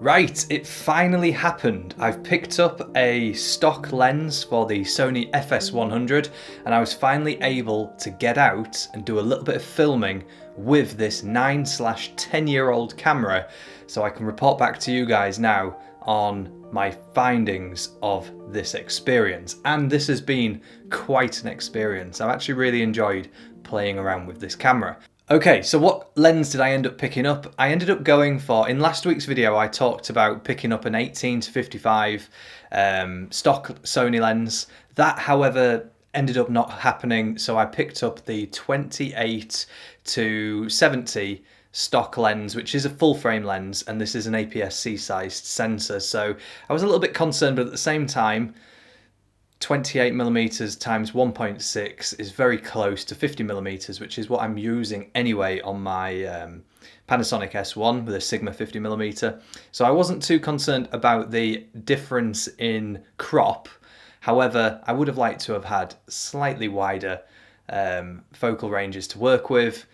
Right, it finally happened. I've picked up a stock lens for the Sony FS100 and I was finally able to get out and do a little bit of filming with this 9/10-year-old camera, so I can report back to you guys now on my findings of this experience. And this has been quite an experience. I've actually really enjoyed playing around with this camera. Okay, so what lens did I end up picking up? I ended up going for, in last week's video I talked about picking up an 18-55 stock Sony lens. That, however, ended up not happening, so I picked up the 28-70 stock lens, which is a full frame lens, and this is an APS-C sized sensor. So I was a little bit concerned, but at the same time, 28mm times 1.6 is very close to 50mm, which is what I'm using anyway on my Panasonic S1 with a Sigma 50mm. So I wasn't too concerned about the difference in crop. However, I would have liked to have had slightly wider focal ranges to work with,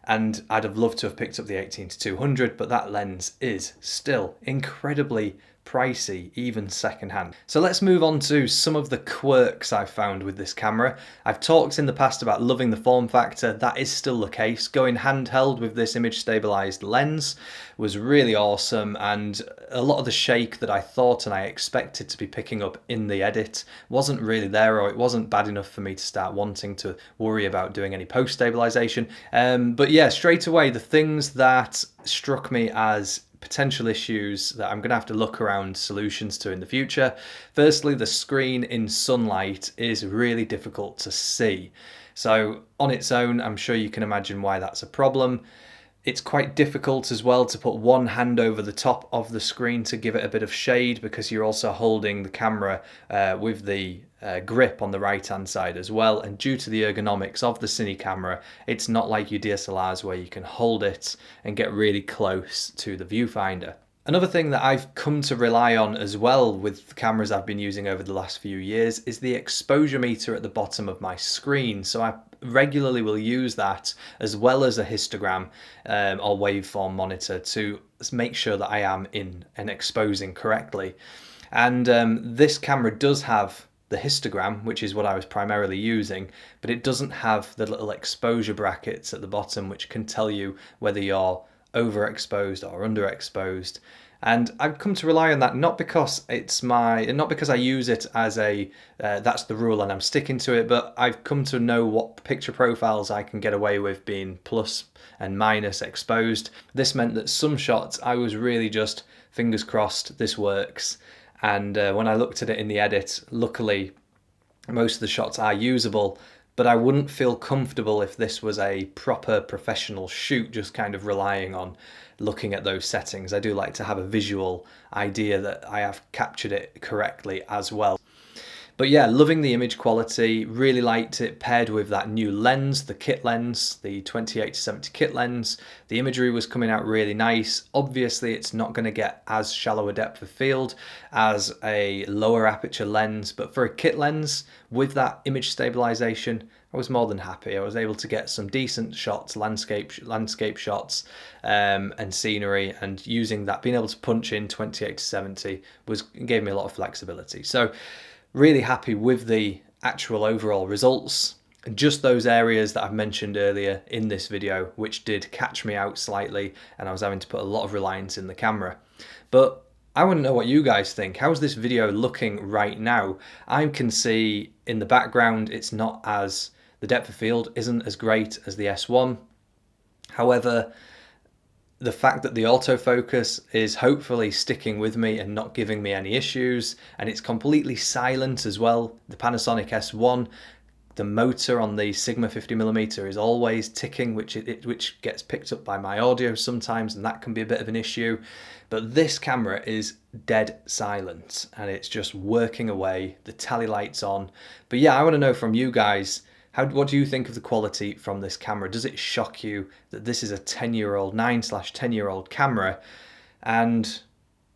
and I'd have loved to have picked up the 18-200, but that lens is still incredibly pricey, even secondhand. So let's move on to some of the quirks I've found with this camera. I've talked in the past about loving the form factor. That is still the case. Going handheld with this image stabilized lens was really awesome, and a lot of the shake that I thought and I expected to be picking up in the edit wasn't really there, or it wasn't bad enough for me to start wanting to worry about doing any post stabilization. But yeah, straight away, the things that struck me as potential issues that I'm going to have to look around solutions to in the future. Firstly, the screen in sunlight is really difficult to see. So on its own, I'm sure you can imagine why that's a problem. It's quite difficult as well to put one hand over the top of the screen to give it a bit of shade, because you're also holding the camera with the grip on the right hand side as well, and due to the ergonomics of the Cine-Camera, it's not like your DSLRs where you can hold it and get really close to the viewfinder. Another thing that I've come to rely on as well with the cameras I've been using over the last few years is the exposure meter at the bottom of my screen. So I regularly will use that as well as a histogram or waveform monitor to make sure that I am in and exposing correctly. And this camera does have the histogram, which is what I was primarily using, but it doesn't have the little exposure brackets at the bottom which can tell you whether you're overexposed or underexposed. And I've come to rely on that not because I use it as a that's the rule and I'm sticking to it, but I've come to know what picture profiles I can get away with being plus and minus exposed. This meant that some shots I was really just fingers crossed this works. And when I looked at it in the edit, luckily most of the shots are usable, but I wouldn't feel comfortable if this was a proper professional shoot, just kind of relying on looking at those settings. I do like to have a visual idea that I have captured it correctly as well. But yeah, loving the image quality, really liked it paired with that new lens, the kit lens, the 28-70 kit lens. The imagery was coming out really nice. Obviously, it's not going to get as shallow a depth of field as a lower aperture lens, but for a kit lens with that image stabilization, I was more than happy. I was able to get some decent shots, landscape shots and scenery, and using that, being able to punch in 28-70 gave me a lot of flexibility. So really happy with the actual overall results. Just those areas that I've mentioned earlier in this video, which did catch me out slightly, and I was having to put a lot of reliance in the camera. But I want to know what you guys think. How's this video looking right now? I can see in the background it's not as, the depth of field isn't as great as the S1. However, the fact that the autofocus is hopefully sticking with me and not giving me any issues, and it's completely silent as well. The Panasonic S1, The motor on the Sigma 50mm is always ticking, which gets picked up by my audio sometimes, and that can be a bit of an issue. But this camera is dead silent, and it's just working away. The tally light's on. But yeah, I want to know from you guys, what do you think of the quality from this camera? Does it shock you that this is a 10-year-old, 9/10-year-old camera? And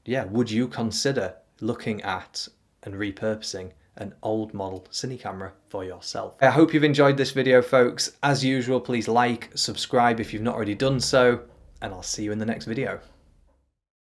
yeah, would you consider looking at and repurposing an old model Cine-Camera for yourself? I hope you've enjoyed this video, folks. As usual, please like, subscribe if you've not already done so, and I'll see you in the next video.